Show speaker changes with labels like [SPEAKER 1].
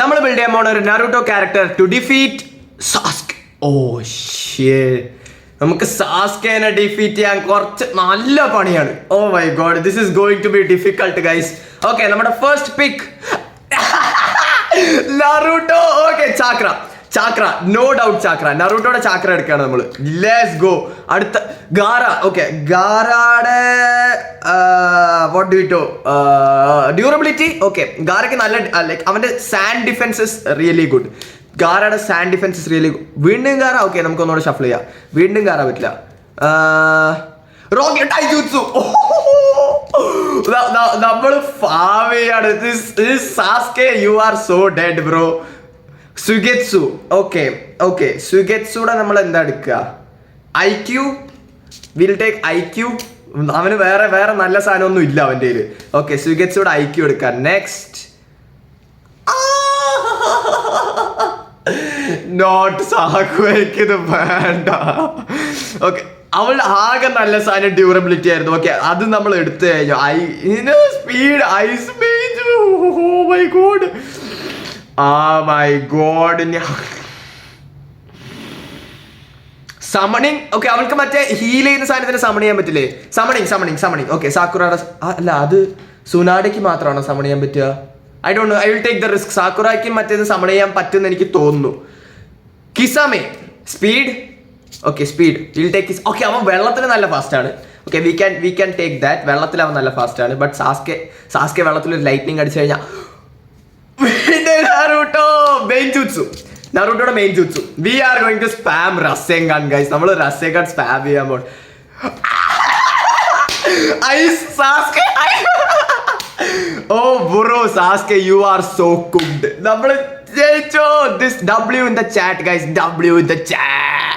[SPEAKER 1] നമ്മൾ ബിൽഡ് ചെയ്യാൻ പോണ ഒരു Naruto character to defeat Sasuke. Oh shit, നമുക്ക് സാസ്കേനെ ഡിഫീറ്റ് ചെയ്യാൻ കുറച്ച് നല്ല പണിയാണ്. Oh my god, this is going to be difficult guys. Okay, നമ്മുടെ first pick Naruto. Okay, chakra no doubt chakra. നറൂട്ടോയുടെ ചാക്ര എടുക്കുകയാണ് നമ്മൾ. Let's go. അടുത്ത ഗാര. ഓക്കെ, ഗാരയുടെ what do it durability. Okay, ഗാരയ്ക്ക് നല്ല ലൈക്ക് അവന്റെ sand defence is really good. ഗാരയുടെ sand defence is really good. വീണ്ടും ഗാര. ഓക്കെ, നമുക്ക് ഒന്നുകൂടെ ഷഫിൾ ചെയ്യാം. വീണ്ടും ഗാര പറ്റില്ല. Rock Lee taijutsu. നമ്മൾ ഫാം ചെയ്യാണ്. Sasuke you are so dead bro. Suigetsu. Okay സുഗെറ്റ്സുടെ നമ്മൾ എന്താ എടുക്കുക? IQ. Will take IQ. അവന് വേറെ നല്ല സാധനമൊന്നും ഇല്ല അവൻ്റെ കയ്യിൽ. ഓക്കെ, സുഗെറ്റ്സുടെ IQ എടുക്കാം. നെക്സ്റ്റ് നോട്ട് സാക്കു, എനിക്കിത് വേണ്ട. ഓക്കെ, അവളുടെ ആകെ നല്ല സാധനം ഡ്യൂറബിലിറ്റി ആയിരുന്നു. ഓക്കെ, അത് നമ്മൾ എടുത്തു കഴിഞ്ഞു. Speed ice mage. Oh my god, my god. Summoning. Okay, അവൾക്ക് മറ്റേ ഹീൽ ചെയ്യുന്ന സാധനത്തിന് സമൺ ചെയ്യാൻ പറ്റില്ലേ? സമണിങ്. ഓക്കെ, സാക്കുറയുടെ അല്ല, അത് സുനാഡയ്ക്ക് മാത്രമാണോ സമൺ ചെയ്യാൻ പറ്റുക? I don't know. I will take the risk. സാക്കുറയ്ക്ക് മറ്റേത് സമൺ ചെയ്യാൻ പറ്റുമെന്ന് എനിക്ക് തോന്നുന്നു. Kisame. Speed. Okay, speed will take. Okay, അവൻ വെള്ളത്തിൽ നല്ല ഫാസ്റ്റ് ആണ്. Okay, we can take that. വെള്ളത്തിൽ അവൻ നല്ല ഫാസ്റ്റ് ആണ്. ബട്ട് സാസ്കെ വെള്ളത്തിൽ ഒരു ലൈറ്റ്നിങ് അടിച്ചു കഴിഞ്ഞാൽ നറൂട്ടോയുടെ main jutsu. We are going to spam Rasengan guys. നമ്മൾ റസെൻഗാൻ സ്പാം ചെയ്യാൻ പോകും. Oh bro, Sasuke you are so cooked. നമ്മൾ ജയിച്ചോ. This W in the chat guys, W in the chat.